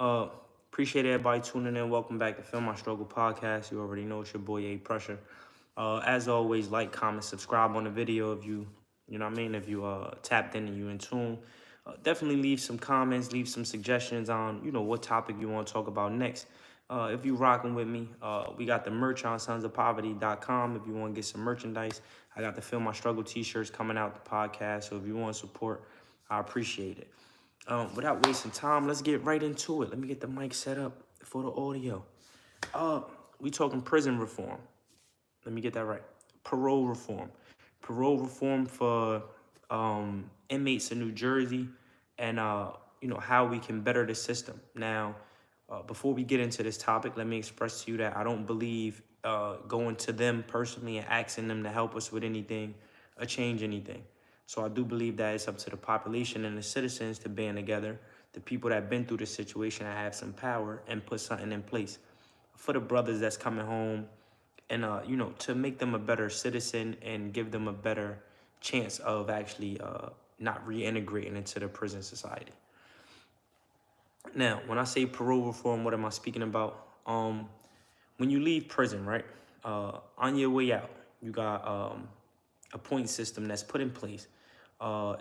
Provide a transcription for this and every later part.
Uh, Appreciate everybody tuning in. Welcome back to Film My Struggle podcast. You already know it's your boy A Pressure. As always, like, comment, subscribe on the video if you know what I mean. If you tapped in and you in tune, definitely leave some comments, leave some suggestions on what topic you want to talk about next. If you rocking with me, we got the merch on sonsofpoverty.com. If you want to get some merchandise, I got the Film My Struggle t-shirts coming out the podcast. So if you want to support, I appreciate it. Without wasting time, let's get right into it. Let me get the mic set up for the audio. Uh, we talking prison reform. Let me get that right. Parole reform. Parole reform for inmates in New Jersey, and how we can better the system. Now, before we get into this topic, let me express to you that I don't believe going to them personally and asking them to help us with anything or change anything. So I do believe that it's up to the population and the citizens to band together, the people that have been through the situation and have some power, and put something in place for the brothers that's coming home, and to make them a better citizen and give them a better chance of actually not reintegrating into the prison society. Now, when I say parole reform, what am I speaking about? When you leave prison, right, on your way out, you got a point system that's put in place.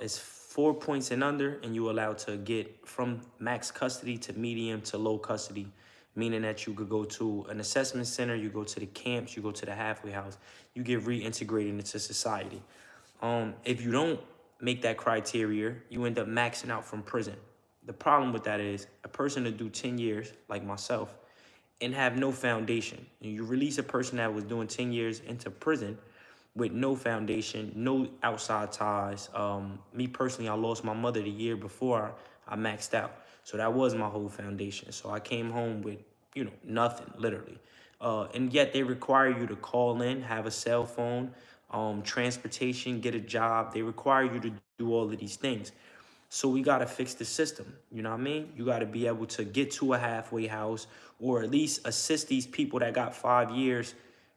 It's 4 points and under, and you're allowed to get from max custody to medium to low custody, meaning that you could go to an assessment center, you go to the camps, you go to the halfway house, you get reintegrated into society. If you don't make that criteria, you end up maxing out from prison. The problem with that is a person to do 10 years, like myself, and have no foundation. You release a person that was doing 10 years into prison with no foundation, no outside ties. Me personally, I lost my mother the year before I maxed out. So that was my whole foundation. So I came home with, nothing, literally. And yet they require you to call in, have a cell phone, transportation, get a job. They require you to do all of these things. So we got to fix the system. You know what I mean? You got to be able to get to a halfway house, or at least assist these people that got 5 years.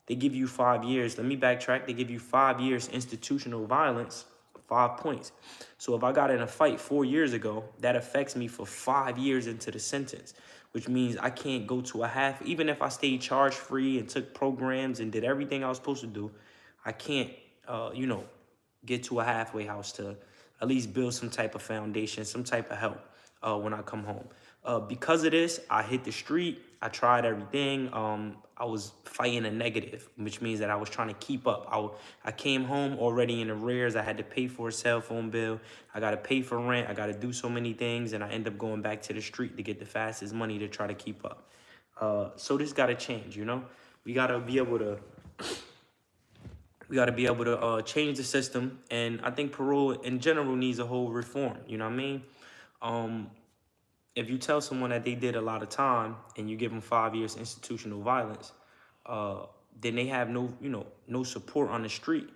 They give you 5 years. Let me backtrack. They give you 5 years institutional violence, 5 points. So if I got in a fight 4 years ago, that affects me for 5 years into the sentence, which means I can't go to a half. Even if I stayed charge free and took programs and did everything I was supposed to do, I can't, get to a halfway house to at least build some type of foundation, some type of help when I come home. Because of this, I hit the street. I tried everything. I was fighting a negative, which means that I was trying to keep up. I came home already in arrears. I had to pay for a cell phone bill. I got to pay for rent. I got to do so many things, and I end up going back to the street to get the fastest money to try to keep up. So this got to change, We got to be able to change the system, and I think parole in general needs a whole reform. You know what I mean? If you tell someone that they did a lot of time and you give them 5 years institutional violence, then they have no support on the street.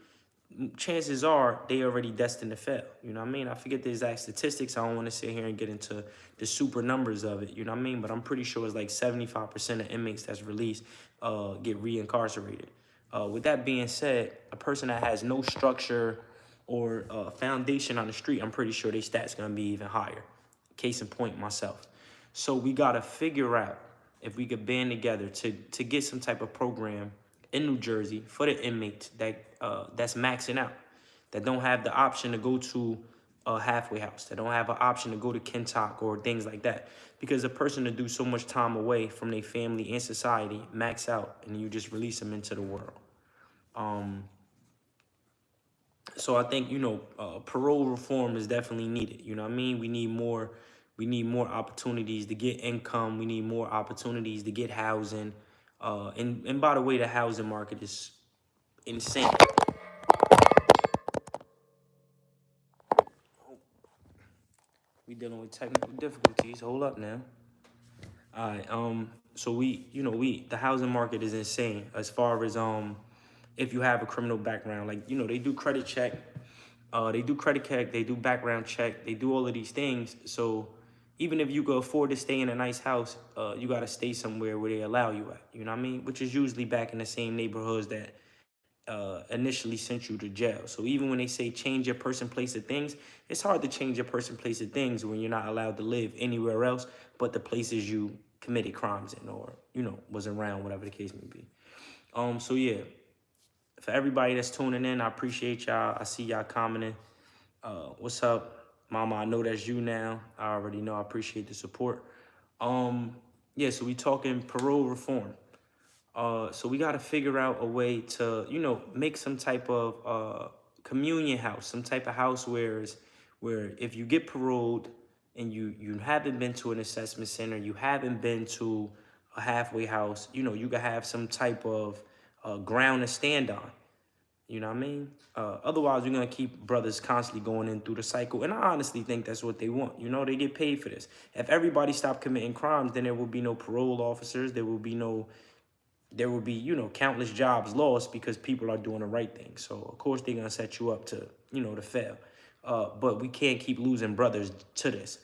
Chances are they already destined to fail. You know what I mean? I forget the exact statistics. I don't want to sit here and get into the super numbers of it. You know what I mean? But I'm pretty sure it's like 75% of inmates that's released get reincarcerated. With that being said, a person that has no structure or foundation on the street, I'm pretty sure their stats gonna be even higher. Case in point, myself. So we gotta figure out if we could band together to get some type of program in New Jersey for the inmates that's maxing out, that don't have the option to go to a halfway house, that don't have an option to go to Kentuck or things like that. Because a person to do so much time away from their family and society, max out, and you just release them into the world. So I think parole reform is definitely needed. You know what I mean? We need more opportunities to get income. We need more opportunities to get housing. And by the way, the housing market is insane. We dealing with technical difficulties. Hold up now. All right. So the housing market is insane as far as if you have a criminal background. Like, they do credit check. They do credit check, they do background check, they do all of these things. So even if you can afford to stay in a nice house, you got to stay somewhere where they allow you at, you know what I mean? Which is usually back in the same neighborhoods that initially sent you to jail. So even when they say change your person, place of things, it's hard to change your person, place of things when you're not allowed to live anywhere else but the places you committed crimes in, or, you know, was around, whatever the case may be. So yeah, for everybody that's tuning in, I appreciate y'all. I see y'all commenting. What's up, Mama? I know that's you now. I already know. I appreciate the support. Yeah, so we talking parole reform. So we got to figure out a way to, you know, make some type of communion house, some type of house where if you get paroled and you haven't been to an assessment center, you haven't been to a halfway house, you know, you can have some type of ground to stand on. You know what I mean? Otherwise, we're going to keep brothers constantly going in through the cycle. And I honestly think that's what they want. You know, they get paid for this. If everybody stopped committing crimes, then there will be no parole officers. There will be, you know, countless jobs lost because people are doing the right thing. So, of course, they're going to set you up to, you know, to fail. But we can't keep losing brothers to this.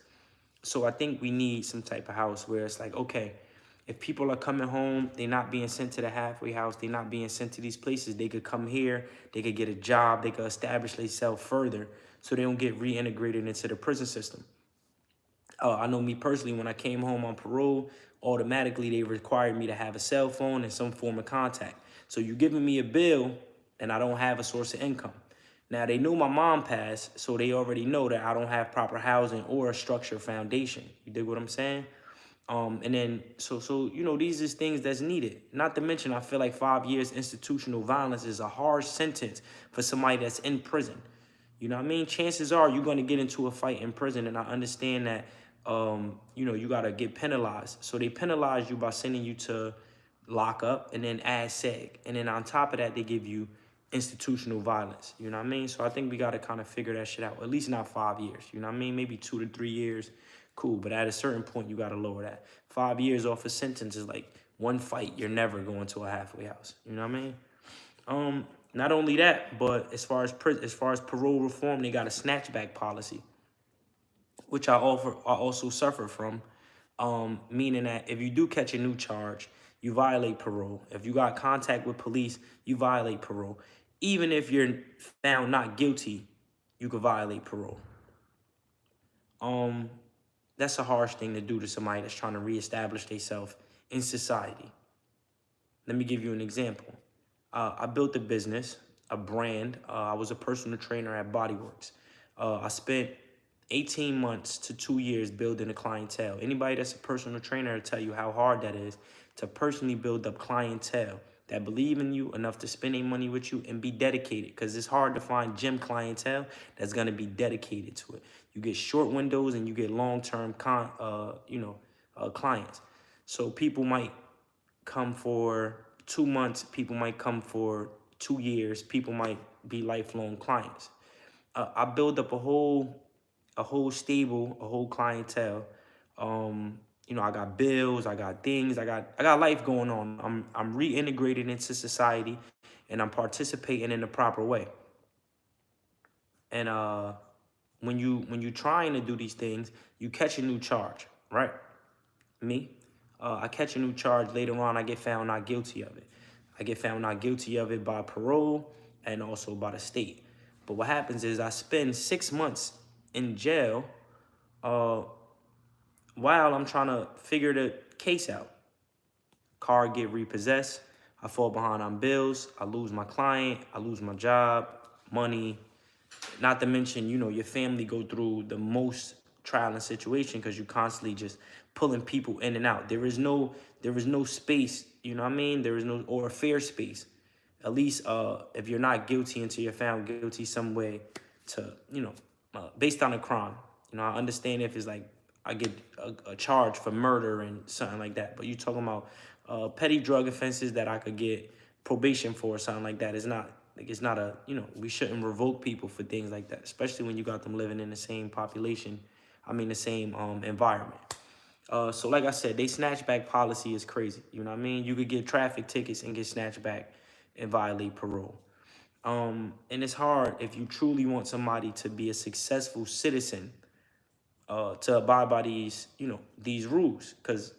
So I think we need some type of house where it's like, okay, if people are coming home, they're not being sent to the halfway house, they're not being sent to these places, they could come here, they could get a job, they could establish themselves further so they don't get reintegrated into the prison system. I know me personally, when I came home on parole, automatically they required me to have a cell phone and some form of contact. So you're giving me a bill and I don't have a source of income. Now, they knew my mom passed, so they already know that I don't have proper housing or a structured foundation. You dig what I'm saying? And then, so you know, these is things that's needed. Not to mention, I feel like 5 years institutional violence is a harsh sentence for somebody that's in prison. You know what I mean? Chances are you're going to get into a fight in prison, and I understand that, you know, you got to get penalized. So they penalize you by sending you to lock up and then add seg. And then on top of that, they give you institutional violence. You know what I mean? So I think we got to kind of figure that shit out. At least not 5 years. You know what I mean? Maybe 2 to 3 years. Cool. But at a certain point, you got to lower that. 5 years off a sentence is like one fight. You're never going to a halfway house. You know what I mean? Not only that, but as far as parole reform, they got a snatchback policy, which I also suffer from. Meaning that if you do catch a new charge, you violate parole. If you got contact with police, you violate parole. Even if you're found not guilty, you could violate parole. That's a harsh thing to do to somebody that's trying to reestablish themselves in society. Let me give you an example. I built a business, a brand. I was a personal trainer at Bodyworks. I spent 18 months to 2 years building a clientele. Anybody that's a personal trainer will tell you how hard that is to personally build up clientele that believe in you enough to spend their money with you and be dedicated, because it's hard to find gym clientele that's going to be dedicated to it. You get short windows and you get long-term clients. So people might come for 2 months, people might come for 2 years, people might be lifelong clients. I build up a whole stable, a whole clientele. You know, I got bills, I got things, I got life going on. I'm reintegrated into society, and I'm participating in the proper way. And when you trying to do these things, you catch a new charge, right? Me, I catch a new charge. Later on, I get found not guilty of it. I get found not guilty of it by parole and also by the state. But what happens is I spend 6 months in jail while I'm trying to figure the case out. Car get repossessed. I fall behind on bills. I lose my client. I lose my job, money. Not to mention, you know, your family go through the most trial and situation because you constantly just pulling people in and out. There is no space, you know what I mean? There is no, or a fair space. At least if you're not guilty until you're found guilty some way to, you know, based on a crime. You know, I understand if it's like I get a charge for murder and something like that, but you talking about petty drug offenses that I could get probation for or something like that. It's not a, you know, we shouldn't revoke people for things like that, especially when you got them living in the same population, the same environment. So like I said, they snatchback policy is crazy. You know what I mean? You could get traffic tickets and get snatched back and violate parole. And it's hard if you truly want somebody to be a successful citizen to abide by these, you know, these rules. Because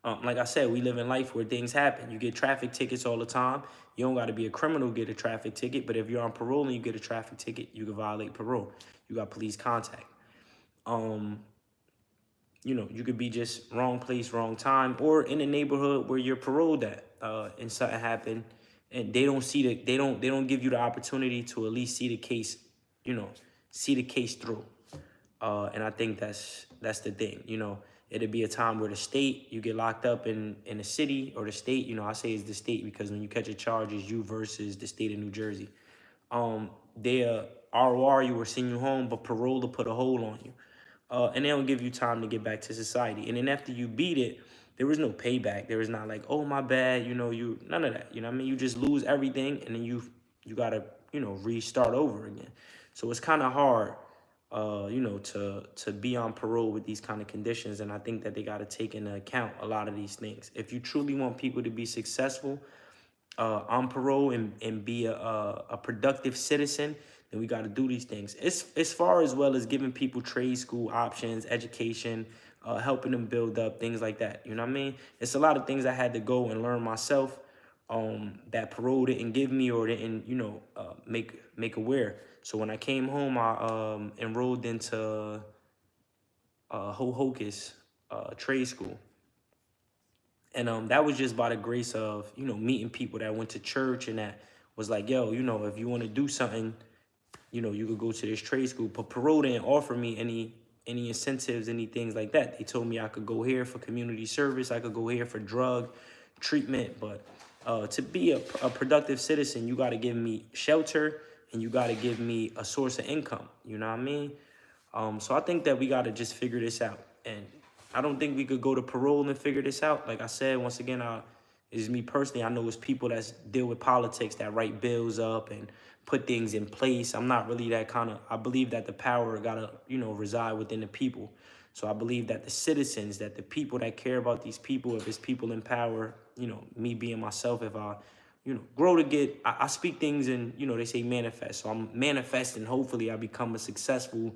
Like I said, we live in life where things happen. You get traffic tickets all the time. You don't got to be a criminal to get a traffic ticket, but if you're on parole and you get a traffic ticket, you can violate parole. You got police contact. Um, you could be just wrong place, wrong time, or in a neighborhood where you're paroled at, and something happened, and they don't give you the opportunity to at least see the case, you know, see the case through. And I think that's the thing. It'd be a time where the state, you get locked up in the city or the state. I say it's the state because when you catch a charge, it's you versus the state of New Jersey. They ROR you or send you home, but parole to put a hold on you. And they don't give you time to get back to society. And then after you beat it, there was no payback. There was not like, oh my bad, you none of that. You know what I mean? You just lose everything, and then you gotta restart over again. So it's kind of hard, to be on parole with these kind of conditions. And I think that they got to take into account a lot of these things. If you truly want people to be successful on parole and be a productive citizen, then we got to do these things. It's as far as well as giving people trade school options, education, helping them build up, things like that. You know what I mean? It's a lot of things I had to go and learn myself, that parole didn't give me or didn't, make aware. So when I came home, I enrolled into Ho-Hocus trade school. And that was just by the grace of, meeting people that went to church and that was like, yo, if you want to do something, you could go to this trade school. But parole didn't offer me any incentives, any things like that. They told me I could go here for community service. I could go here for drug treatment. But to be a productive citizen, you got to give me shelter and you got to give me a source of income. You know what I mean? So I think that we got to just figure this out. And I don't think we could go to parole and figure this out. Like I said, once again, it's me personally. I know it's people that deal with politics that write bills up and put things in place. I'm not really that kind of. I believe that the power gotta, reside within the people. So I believe that the citizens, that the people that care about these people, if it's people in power, me being myself, if I, grow to get, I speak things and, they say manifest. So I'm manifesting. Hopefully I become a successful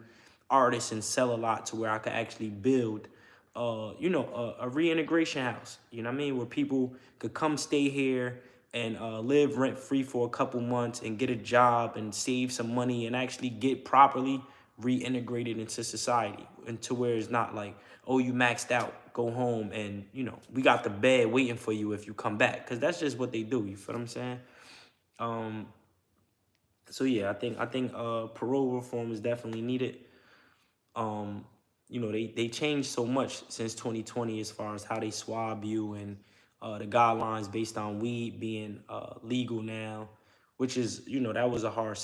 artist and sell a lot to where I could actually build a reintegration house, you know what I mean? Where people could come stay here and live rent free for a couple months and get a job and save some money and actually get properly reintegrated into society, and to where it's not like, oh, you maxed out, go home, and we got the bed waiting for you if you come back, because that's just what they do. You feel what I'm saying? So yeah, I think parole reform is definitely needed. They changed so much since 2020 as far as how they swab you and the guidelines based on weed being legal now, which is, that was a hard